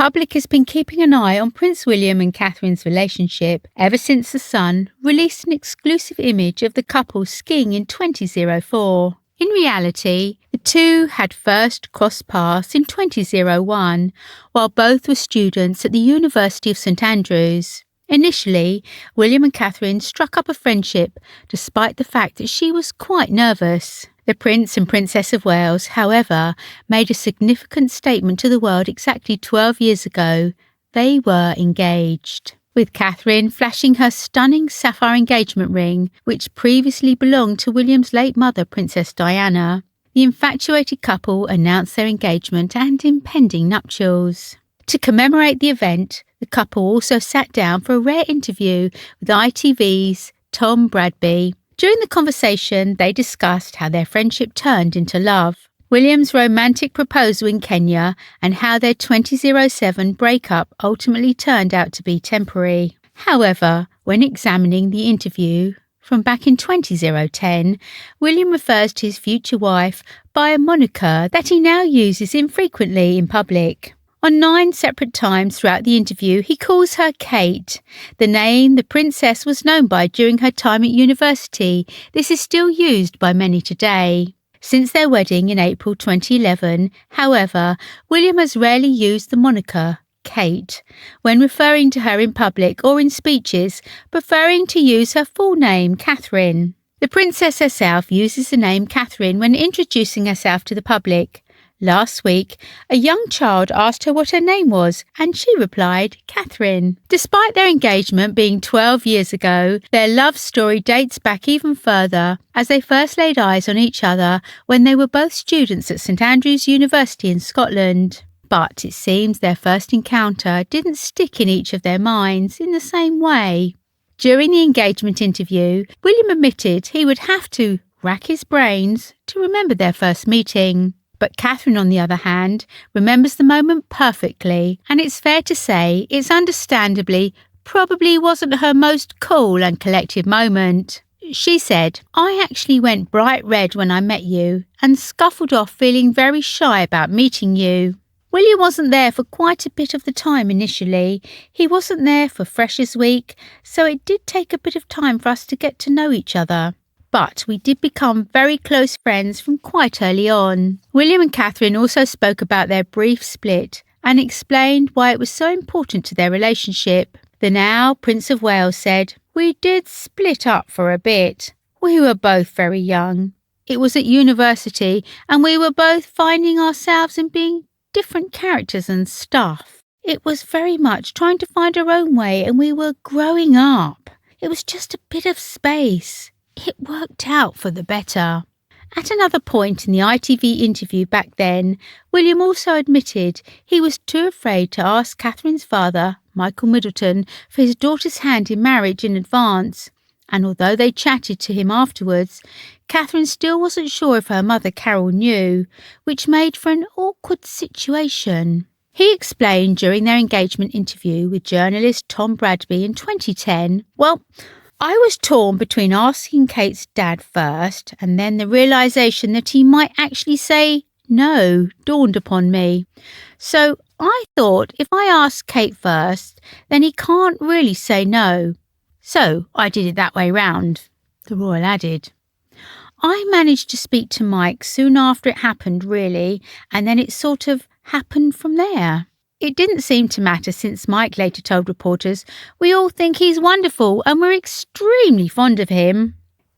public has been keeping an eye on Prince William and Catherine's relationship ever since The Sun released an exclusive image of the couple skiing in 2004. In reality, the two had first crossed paths in 2001, while both were students at the University of St Andrews. Initially, William and Catherine struck up a friendship, despite the fact that she was quite nervous. The Prince and Princess of Wales, however, made a significant statement to the world exactly 12 years ago. They were engaged, with Catherine flashing her stunning sapphire engagement ring, which previously belonged to William's late mother, Princess Diana. The infatuated couple announced their engagement and impending nuptials. To commemorate the event, the couple also sat down for a rare interview with ITV's Tom Bradby. During the conversation, they discussed how their friendship turned into love, William's romantic proposal in Kenya, and how their 2007 breakup ultimately turned out to be temporary. However, when examining the interview from back in 2010, William refers to his future wife by a moniker that he now uses infrequently in public. On 9 separate times throughout the interview, he calls her Kate, the name the princess was known by during her time at university. This is still used by many today. Since their wedding in April 2011, however, William has rarely used the moniker Kate when referring to her in public or in speeches, preferring to use her full name, Catherine. The princess herself uses the name Catherine when introducing herself to the public. Last week, a young child asked her what her name was, and she replied, Catherine. Despite their engagement being 12 years ago, their love story dates back even further, as they first laid eyes on each other when they were both students at St Andrews University in Scotland. But it seems their first encounter didn't stick in each of their minds in the same way. During the engagement interview, William admitted he would have to rack his brains to remember their first meeting. But Catherine, on the other hand, remembers the moment perfectly, and it's fair to say it's understandably probably wasn't her most cool and collected moment. She said, I actually went bright red when I met you and scuffled off feeling very shy about meeting you. William wasn't there for quite a bit of the time initially. He wasn't there for Freshers' Week, so it did take a bit of time for us to get to know each other. But we did become very close friends from quite early on. William and Catherine also spoke about their brief split and explained why it was so important to their relationship. The now Prince of Wales said, We did split up for a bit. We were both very young. It was at university and we were both finding ourselves in being different characters and stuff. It was very much trying to find our own way and we were growing up. It was just a bit of space. It worked out for the better. At another point in the ITV interview back then, William also admitted he was too afraid to ask Catherine's father, Michael Middleton, for his daughter's hand in marriage in advance. And although they chatted to him afterwards, Catherine still wasn't sure if her mother Carol knew, which made for an awkward situation. He explained during their engagement interview with journalist Tom Bradby in 2010, I was torn between asking Kate's dad first and then the realisation that he might actually say no dawned upon me. So I thought if I asked Kate first, then he can't really say no. So I did it that way round, the royal added. I managed to speak to Mike soon after it happened, really, and then it sort of happened from there. It didn't seem to matter since Mike later told reporters, we all think he's wonderful and we're extremely fond of him.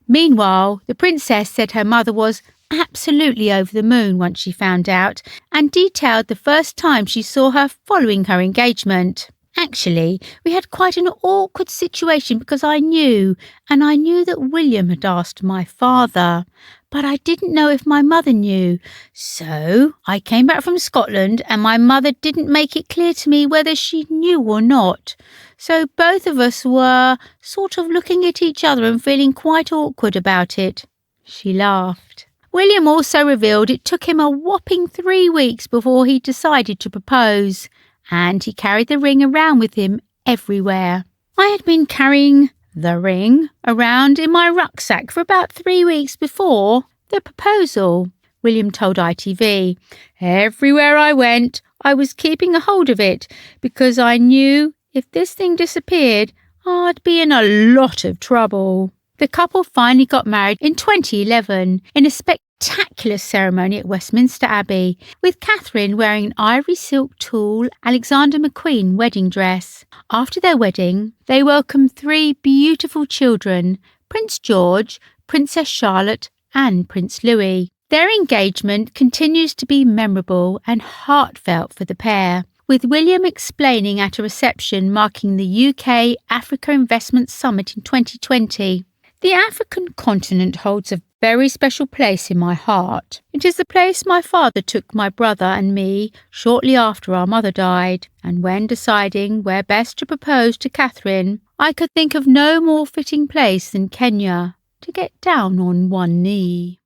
Meanwhile, the princess said her mother was absolutely over the moon once she found out and detailed the first time she saw her following her engagement. Actually, we had quite an awkward situation because I knew that William had asked my father, but I didn't know if my mother knew. So I came back from Scotland and my mother didn't make it clear to me whether she knew or not. So both of us were sort of looking at each other and feeling quite awkward about it. She laughed. William also revealed it took him a whopping 3 weeks before he decided to propose, and he carried the ring around with him everywhere. I had been carrying the ring around in my rucksack for about 3 weeks before the proposal, William told ITV. Everywhere I went, I was keeping a hold of it because I knew if this thing disappeared, I'd be in a lot of trouble. The couple finally got married in 2011 in a spectacular ceremony at Westminster Abbey, with Catherine wearing an ivory silk tulle Alexander McQueen wedding dress. After their wedding, they welcomed 3 beautiful children, Prince George, Princess Charlotte, and Prince Louis. Their engagement continues to be memorable and heartfelt for the pair, with William explaining at a reception marking the UK Africa Investment Summit in 2020. The African continent holds a very special place in my heart. It is the place my father took my brother and me shortly after our mother died, and when deciding where best to propose to Catherine, I could think of no more fitting place than Kenya to get down on one knee.